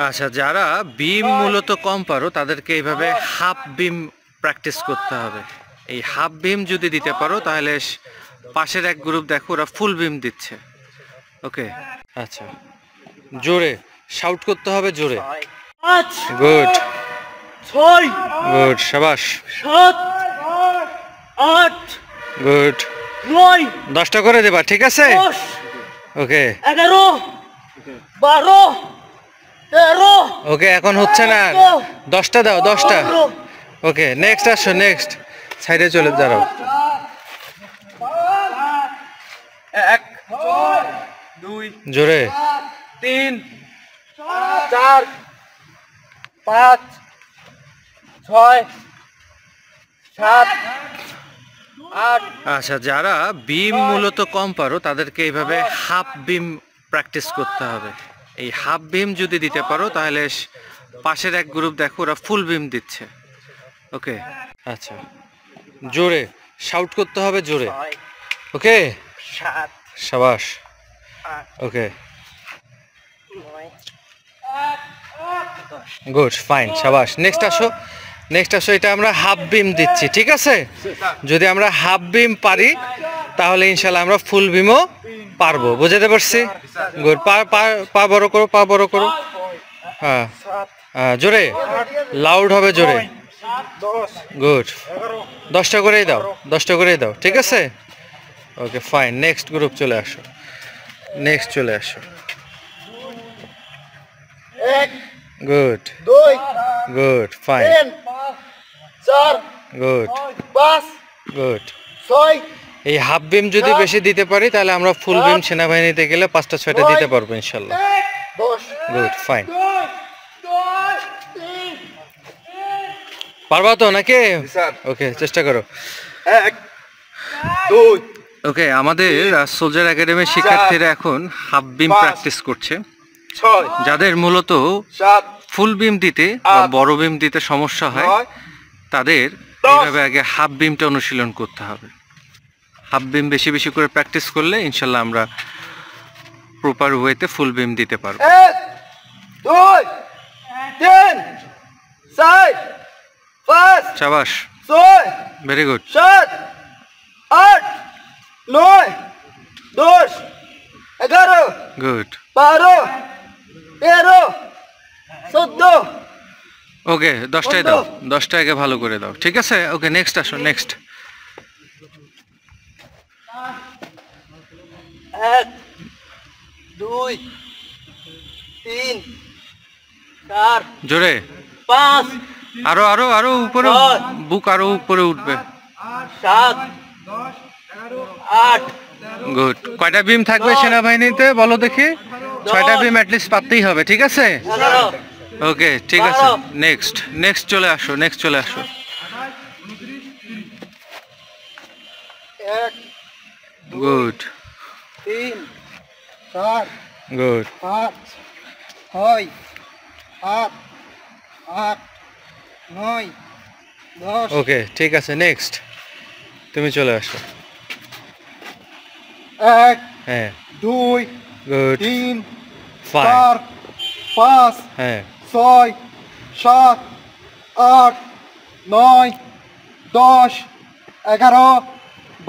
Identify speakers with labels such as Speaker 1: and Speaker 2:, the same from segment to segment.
Speaker 1: আচ্ছা, যারা বিম মূলত কম পারো তাদেরকে এইভাবে হাফ বিম প্র্যাকটিস করতে হবে। এই হাফ বিম যদি দিতে পারো তাহলে পাশের এক গ্রুপ দেখো ওরা ফুল বিম দিচ্ছে। ওকে, আচ্ছা, জোরে শাউট করতে হবে, জোরে। Good, good, শাবাশ। গুড, 10টা করে দেবা, ঠিক আছে? ওকে,
Speaker 2: 11 12 13
Speaker 1: ওকে, এখন হচ্ছে না, 10টা দাও, 10টা। ওকে, নেক্সট আসো, নেক্সট সাইডে চলে দাঁড়াও।
Speaker 2: 1 2
Speaker 1: জোরে
Speaker 2: 3 4 5 6 7 8।
Speaker 1: আচ্ছা, যারা বিম মূলত কম পারো তাদেরকে এইভাবে হাফ বিম প্র্যাকটিস করতে হবে। এই হাফ বিম যদি দিতে পারো তাহলে পাশের এক গ্রুপ দেখো ওরা ফুল বিম দিচ্ছে। ওকে, আচ্ছা, জোরে শাউট করতে হবে, জোরে। ওকে,
Speaker 2: 7
Speaker 1: শাবাশ। ওকে, গুড, ফাইন, শাবাশ। নেক্সট আসো, নেক্সট আসো। এটা আমরা হাফ বিম দিচ্ছি, ঠিক আছে? যদি আমরা হাফ বিম পারি তাহলে ইনশাল্লাহ আমরা ফুল বিমও পারবো। বুঝতে পারছি? গুড, পা বড় করো, পা বড় করো। হ্যাঁ, জোরে, লাউড হবে, জোরে। গুড, 10টা করেই দাও, 10টা করেই দাও, ঠিক আছে? ওকে, ফাইন। নেক্সট গ্রুপ চলে আসো, নেক্সট চলে আসো।
Speaker 2: 1
Speaker 1: good,
Speaker 2: 2
Speaker 1: good, fine,
Speaker 2: 3 4
Speaker 1: good,
Speaker 2: 5
Speaker 1: good.
Speaker 2: 6
Speaker 1: এই হাফ বিম যদি বেশি দিতে পারি তাহলে আমরা ফুল বিম সেনাবাহিনীতে গেলে 5টা 6টা দিতে পারবো ইনশাল্লাহ।
Speaker 2: 10
Speaker 1: গুড, ফাইন। পারবা তো নাকি? ওকে, চেষ্টা করো।
Speaker 2: 1 2
Speaker 1: ওকে, আমাদের সোলজার একাডেমির শিক্ষার্থীরা এখন হাফ বিম প্র্যাকটিস করছে।
Speaker 2: 6
Speaker 1: যাদের মূলত
Speaker 2: 7
Speaker 1: ফুল বিম দিতে বা বড় বিম দিতে সমস্যা হয় তাদের এইভাবে আগে হাফ বিমটা অনুশীলন করতে হবে। হাফ বিম বেশি বেশি করে প্র্যাকটিস করলে ইনশাল্লাহ আমরা প্রপার ওয়েতে ফুল বিম দিতে পারবো।
Speaker 2: 1 2 3 4 5
Speaker 1: শাবাশ,
Speaker 2: 6
Speaker 1: ভেরি গুড।
Speaker 2: 7 8 9 10 11
Speaker 1: গুড,
Speaker 2: 12 13 14।
Speaker 1: ওকে, 10টাই দাও, 10টা আগে ভালো করে দাও, ঠিক আছে? ওকে, নেক্সট আসো, নেক্সট।
Speaker 2: 1 2 3 4
Speaker 1: জোরে,
Speaker 2: 5
Speaker 1: আরো আরো আরো উপরে, বুক আরো উপরে উঠবে।
Speaker 2: 7 8
Speaker 1: গুড। কয়টা বিম থাকবে সেনাবাহিনীতে বলো দেখি? 6টা বিম অ্যাটলিস্ট পাততেই হবে, ঠিক আছে?
Speaker 2: 11
Speaker 1: ওকে, ঠিক আছে। নেক্সট, নেক্সট চলে আসো, নেক্সট চলে আসো।
Speaker 2: 1
Speaker 1: গুড,
Speaker 2: 3 4
Speaker 1: গুড,
Speaker 2: 5 6 8 8 9 10।
Speaker 1: ওকে, ঠিক আছে। নেক্সট তুমি চলে আসো।
Speaker 2: 1
Speaker 1: হ্যাঁ,
Speaker 2: 2
Speaker 1: গুড,
Speaker 2: 3
Speaker 1: ফাইন,
Speaker 2: 4 5
Speaker 1: হ্যাঁ,
Speaker 2: 6 7 8 9 10 11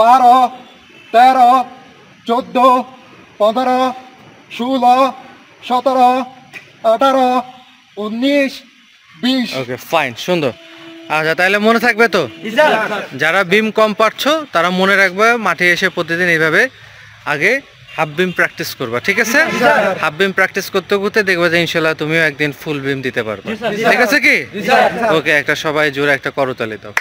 Speaker 2: 12 13 14 15 16 17 18 19 20।
Speaker 1: ওকে, ফাইন, সুন্দর। আচ্ছা, তাহলে মনে থাকবে তো? যারা বিম কম পারছো তারা মনে রাখবে, মাঠে এসে প্রতিদিন এইভাবে আগে হাফ বিম প্র্যাকটিস করবা, ঠিক আছে? হাফ বিম প্র্যাকটিস করতে করতে দেখবে যে ইনশাল্লাহ তুমিও একদিন ফুল বিম দিতে পারবে, ঠিক আছে কি? ওকে, একটা সবাই জোরে একটা করতালি দাও।